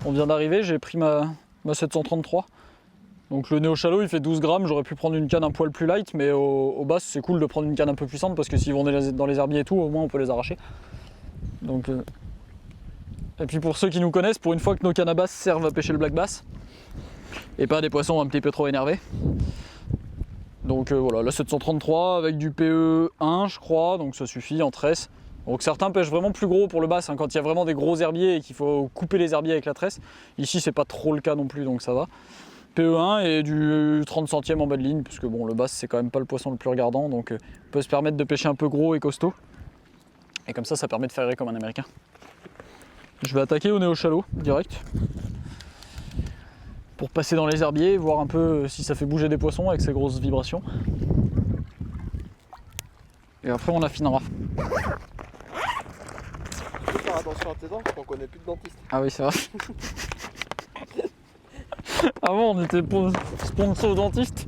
On vient d'arriver, j'ai pris ma 733. Donc le néo-shallow il fait 12 grammes, j'aurais pu prendre une canne un poil plus light, mais au bass c'est cool de prendre une canne un peu puissante parce que s'ils vont dans les herbiers et tout, au moins on peut les arracher. Donc, et puis pour ceux qui nous connaissent, pour une fois que nos cannes à basse servent à pêcher le black bass, et pas des poissons un petit peu trop énervés. Donc voilà, la 733 avec du PE1 je crois, donc ça suffit en tresse. Donc certains pêchent vraiment plus gros pour le bass, hein, quand il y a vraiment des gros herbiers et qu'il faut couper les herbiers avec la tresse. Ici c'est pas trop le cas non plus, donc ça va. PE1 et du 30 centièmes en bas de ligne, puisque bon, le bass c'est quand même pas le poisson le plus regardant, donc on peut se permettre de pêcher un peu gros et costaud. Et comme ça permet de faire errer comme un américain. Je vais attaquer au néo-shallow direct. Pour passer dans les herbiers, voir un peu si ça fait bouger des poissons avec ces grosses vibrations. Et après on affinera. Tu peux faire attention à tes dents, on connaît plus de dentiste. Ah oui c'est vrai. Avant on était sponsor dentiste.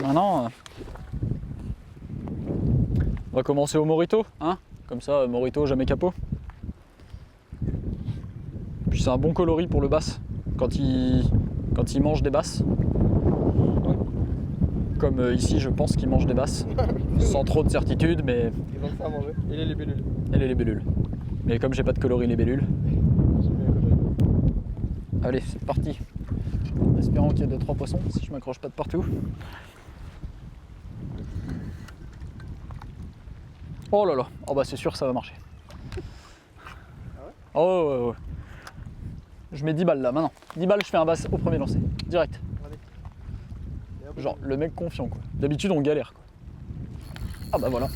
Maintenant on va commencer au Morito, hein. Comme ça Morito jamais capot. Puis c'est un bon coloris pour le bass quand il mange des basses. Comme ici je pense qu'il mange des basses. Sans trop de certitude mais. Ils vont ça à manger. Et les libellules. Et les libellules. Mais comme j'ai pas de coloris libellules. Allez c'est parti. Espérons qu'il y ait 2-3 poissons si je m'accroche pas de partout. Oh là là, oh bah c'est sûr ça va marcher. Ah ouais? Oh ouais, ouais. Je mets 10 balles là maintenant. 10 balles je fais un bass au premier lancer. Direct. Allez. Genre le mec confiant quoi. D'habitude on galère quoi. Ah bah voilà.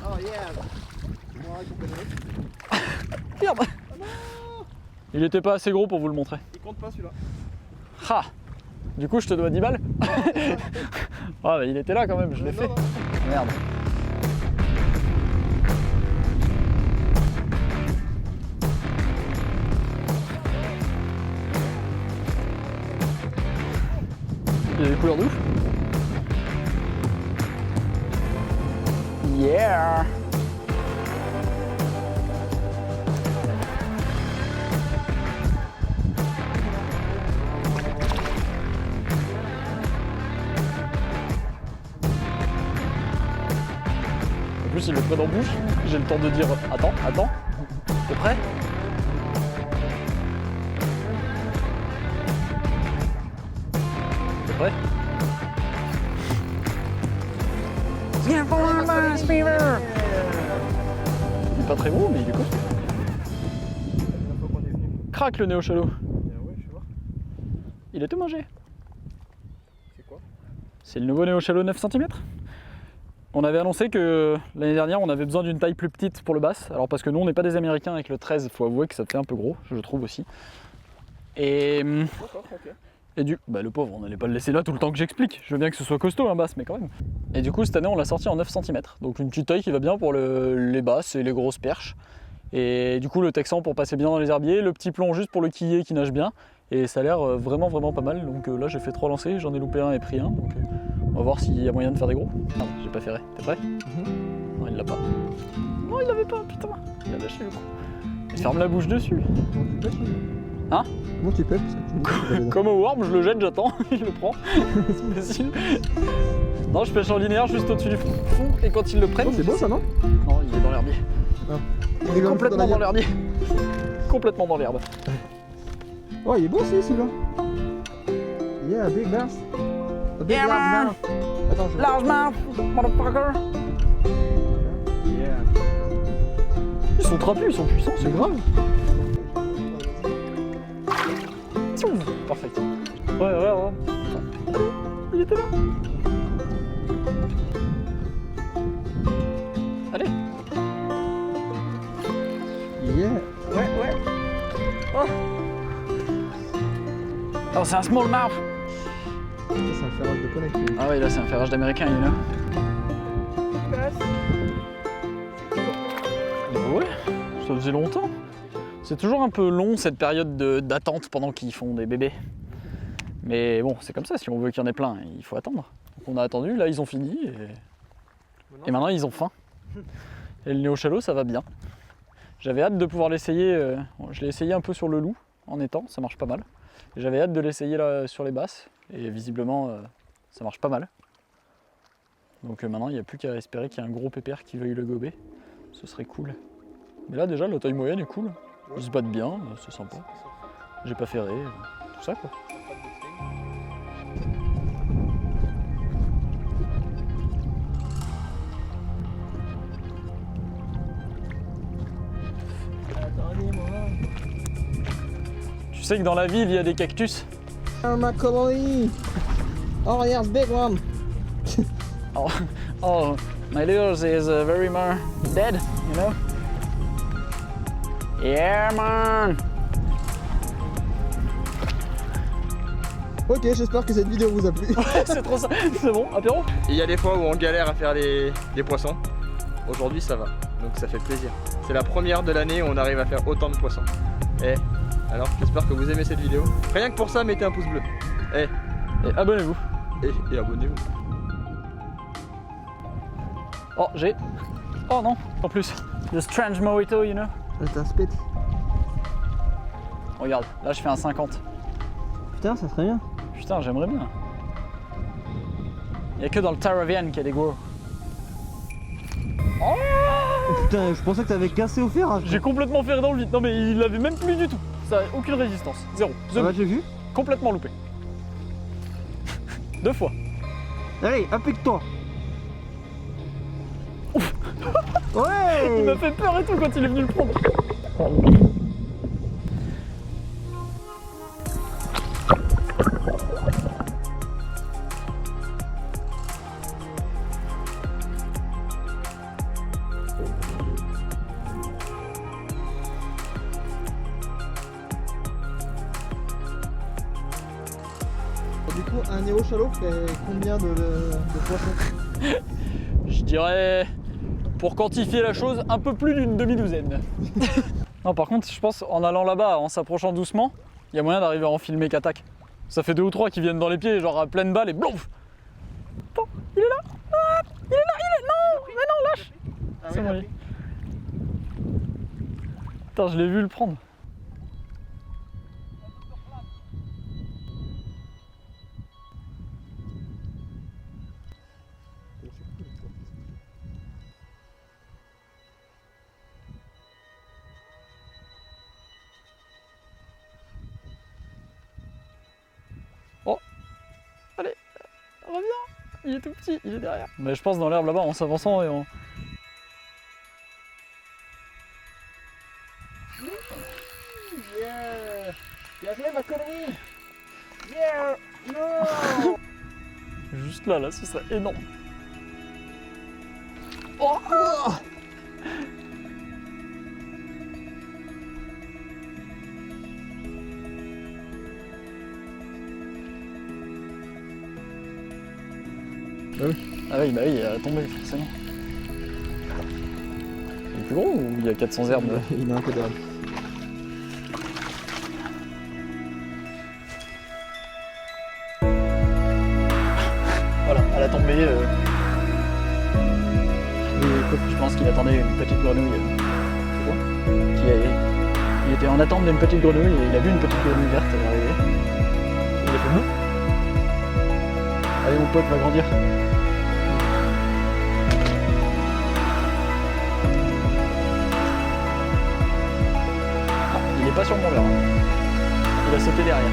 Oh yeah. Merde. Il était pas assez gros pour vous le montrer. Il compte pas celui-là. Ha. Du coup je te dois 10 balles. Ah bah il était là quand même, je l'ai fait. Non. Merde. Il y a des couleurs de ouf. Yeah. En plus il le prend en bouche, j'ai le temps de dire attends, t'es prêt? T'es prêt? Viens pour un bass, Beaver! Il est pas très gros mais il est costaud. La fois qu'on est venu. Crac le néo-shallow. Ouais, je vais voir. Il est tout mangé. C'est quoi? C'est le nouveau néo-shallow 9 cm. On avait annoncé que l'année dernière on avait besoin d'une taille plus petite pour le bass. Alors parce que nous on n'est pas des américains avec le 13, faut avouer que ça fait un peu gros, je trouve aussi. Et D'accord, ok. bah le pauvre, on n'allait pas le laisser là tout le temps que j'explique. Je veux bien que ce soit costaud un bass, mais quand même. Et du coup cette année on l'a sorti en 9 cm. Donc une petite taille qui va bien pour les basses et les grosses perches. Et du coup le texan pour passer bien dans les herbiers, le petit plomb juste pour le quiller qui nage bien. Et ça a l'air vraiment pas mal. Donc là j'ai fait 3 lancers, j'en ai loupé un et pris un. Donc on va voir s'il y a moyen de faire des gros. Non, j'ai pas ferré. T'es prêt? Non, il l'a pas. Non, il l'avait pas, putain. Il a lâché le coup. Il ferme la bouche dessus. Hein? Comment tu pètes? Comme au worm, je le jette, j'attends, il le prend. C'est imbécile. Non, je pêche en linéaire juste au-dessus du fond et quand ils le prennent. Oh, c'est beau ça, non? Non, il est dans l'herbier. Ah. Il est complètement dans l'herbier. Complètement dans l'herbe. Oh, il est beau aussi celui-là. Yeah, big bass. A big Yeah, large man. mouth. Attends, je... Large mouth, motherfucker. Yeah. Ils sont trapus, ils sont puissants, c'est grave. Tioum. Parfait. Ouais. Il était là. Allez. Yeah. Ouais. Oh. Oh, c'est un small mouth. Ça, c'est un ferrage de connect. Ah ouais, là c'est un ferrage d'américain, il est là. Ouais, ça faisait longtemps. C'est toujours un peu long cette période d'attente pendant qu'ils font des bébés. Mais bon, c'est comme ça, si on veut qu'il y en ait plein, il faut attendre. Donc on a attendu, là ils ont fini et maintenant ils ont faim. Et le néo-shallow ça va bien. J'avais hâte de pouvoir l'essayer. Bon, je l'ai essayé un peu sur le loup en étang, ça marche pas mal. J'avais hâte de l'essayer là sur les basses et visiblement ça marche pas mal. Donc maintenant il n'y a plus qu'à espérer qu'il y ait un gros pépère qui veuille le gober. Ce serait cool. Mais là déjà la taille moyenne est cool. Ils se battent bien, c'est sympa. J'ai pas ferré, tout ça quoi. Tu sais que dans la ville il y a des cactus. Ma colonie. Oh, here's big one. Oh, my little is very much dead, you know? Yeah, man! Ok, j'espère que cette vidéo vous a plu. Ouais, c'est trop ça. C'est bon, apéro? Il y a des fois où on galère à faire des poissons. Aujourd'hui, ça va. Donc ça fait plaisir. C'est la première de l'année où on arrive à faire autant de poissons. Et alors, j'espère que vous aimez cette vidéo. Rien que pour ça, mettez un pouce bleu. Et abonnez-vous. Et abonnez-vous. Oh, j'ai. Oh non, en plus. The strange mojito, you know? T'as un spit. Regarde, là je fais un 50. Putain, ça serait bien. Putain, j'aimerais bien. Il n'y a que dans le Taravian qu'il y a des gros. Oh putain, je pensais que t'avais cassé au fer. J'ai complètement ferré dans le vide. Non mais il avait même plus du tout. Ça a aucune résistance. Zéro. Ah bah, j'ai vu. Complètement loupé. 2 fois. Allez, applique-toi. Il Ouais. m'a fait peur et tout quand il est venu le prendre. Du coup, un néo-chalot fait combien de poissons? Je dirais, pour quantifier la chose, un peu plus d'une demi-douzaine. Non, par contre, je pense en allant là-bas, en s'approchant doucement, il y a moyen d'arriver à en filmer qu'attaque. Ça fait 2 ou 3 qui viennent dans les pieds, genre à pleine balle et blouf. Attends, il est là. Ah, il est là, non, mais non, lâche. C'est bon, lui. Putain, je l'ai vu le prendre. Oh, allez, reviens. Il est tout petit, il est derrière. Mais je pense dans l'herbe là-bas, en s'avançant et en... Yeah. Bien joué, ma colonie. Yeah. No. Juste là, ce serait énorme. Oh, Ah oui. ah oui, bah oui, il a tombé forcément. Il est plus gros ou il y a 400 herbes? Il a un peu d'herbe. Voilà, à la tombée, je pense qu'il attendait une petite grenouille. Tu vois, il était en attente d'une petite grenouille et il a vu une petite grenouille verte arriver. Il a fait non. Allez mon pote, va grandir. Ah, il est pas sur mon leurre. Il a sauté derrière.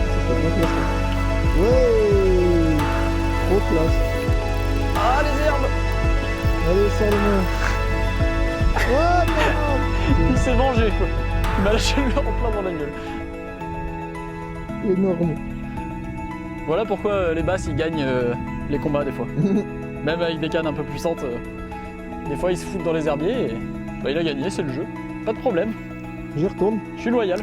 Ça fait bien classe. Ouais. Trop classe. Ah, les herbes! Allez, sors-le-moi. Oh non. Il s'est vengé quoi. Il m'a lâché le leurre en plein dans la gueule. Énorme. Voilà pourquoi les basses ils gagnent les combats des fois. Même avec des cannes un peu puissantes, des fois ils se foutent dans les herbiers et bah, il a gagné, c'est le jeu. Pas de problème, J'y retourne. je suis loyal.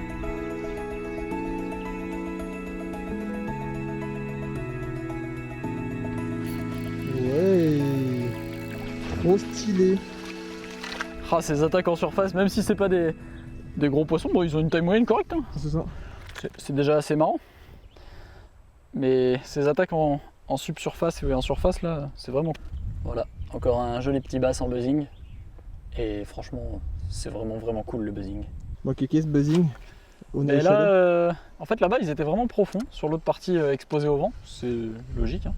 Ouais. Trop stylé. Ah, ces attaques en surface, même si c'est pas des gros poissons, bon ils ont une taille moyenne correcte. Hein. C'est ça. C'est déjà assez marrant. Mais ces attaques en subsurface et en surface là, c'est vraiment... Voilà, encore un joli petit bass en buzzing. Et franchement, c'est vraiment cool le buzzing. Bon, qu'est-ce buzzing au Et Néo là, Shadow? en fait là-bas ils étaient vraiment profonds sur l'autre partie exposée au vent, c'est logique. Hein.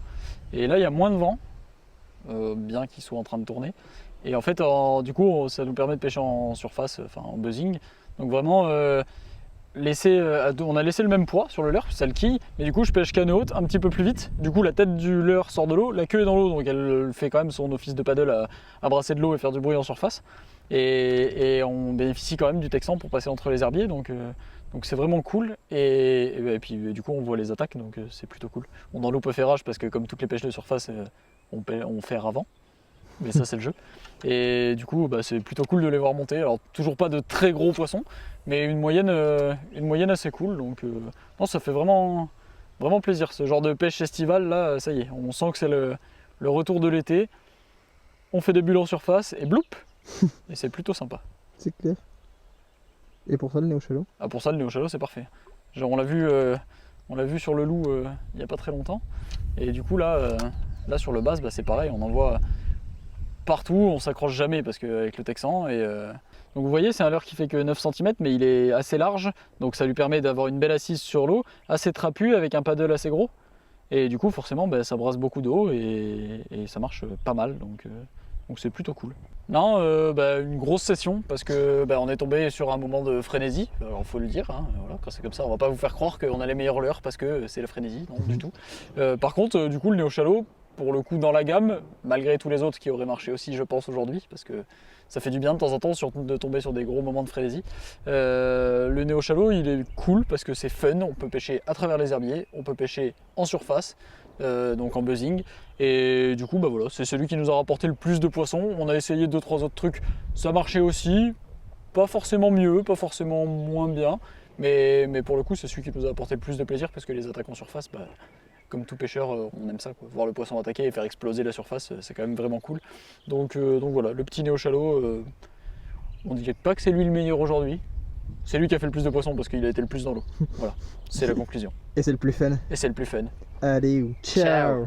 Et là il y a moins de vent, bien qu'ils soient en train de tourner. Et en fait du coup ça nous permet de pêcher en surface, enfin en buzzing. Donc vraiment on a laissé le même poids sur le leurre, c'est le quille, mais du coup je pêche canne haute un petit peu plus vite. Du coup la tête du leurre sort de l'eau, la queue est dans l'eau, donc elle fait quand même son office de paddle à brasser de l'eau et faire du bruit en surface. Et on bénéficie quand même du texan pour passer entre les herbiers, donc c'est vraiment cool. Et puis du coup on voit les attaques, donc c'est plutôt cool. On en loupe au ferrage parce que comme toutes les pêches de surface, on ferre avant. Mais ça c'est le jeu. Et du coup bah, c'est plutôt cool de les voir monter. Alors toujours pas de très gros poissons, mais une moyenne assez cool. Donc non, ça fait vraiment plaisir. Ce genre de pêche estivale là, ça y est, on sent que c'est le retour de l'été. On fait des bulles en surface et bloup. Et c'est plutôt sympa. C'est clair. Et pour ça, le Néo Shadow? Ah, pour ça le Néo Shadow c'est parfait. Genre on l'a vu sur le loup il n'y a pas très longtemps. Et du coup là sur le bass bah, c'est pareil, on en voit partout, on s'accroche jamais parce qu'avec le texan. Donc vous voyez c'est un leurre qui fait que 9 cm mais il est assez large, donc ça lui permet d'avoir une belle assise sur l'eau, assez trapu avec un paddle assez gros. Et du coup forcément bah, ça brasse beaucoup d'eau et ça marche pas mal, donc c'est plutôt cool. Non, bah, une grosse session parce que bah, on est tombé sur un moment de frénésie, alors faut le dire, hein, voilà, quand c'est comme ça on va pas vous faire croire qu'on a les meilleurs leurres parce que c'est la frénésie, non du tout. Par contre du coup le Néo Shadow, pour le coup dans la gamme, malgré tous les autres qui auraient marché aussi je pense aujourd'hui, parce que ça fait du bien de temps en temps de tomber sur des gros moments de frénésie. Le Néo Shadow il est cool parce que c'est fun, on peut pêcher à travers les herbiers, on peut pêcher en surface, donc en buzzing, et du coup bah voilà, c'est celui qui nous a rapporté le plus de poissons. On a essayé 2-3 autres trucs, ça marchait aussi, pas forcément mieux, pas forcément moins bien, mais pour le coup c'est celui qui nous a apporté le plus de plaisir parce que les attaques en surface, bah, comme tout pêcheur, on aime ça, quoi. Voir le poisson attaquer et faire exploser la surface, c'est quand même vraiment cool. Donc voilà, le petit Néo Shadow, on ne dit pas que c'est lui le meilleur aujourd'hui, c'est lui qui a fait le plus de poissons parce qu'il a été le plus dans l'eau. Voilà, c'est la conclusion. Et c'est le plus fun. Et c'est le plus fun. Allez, ciao. Ciao.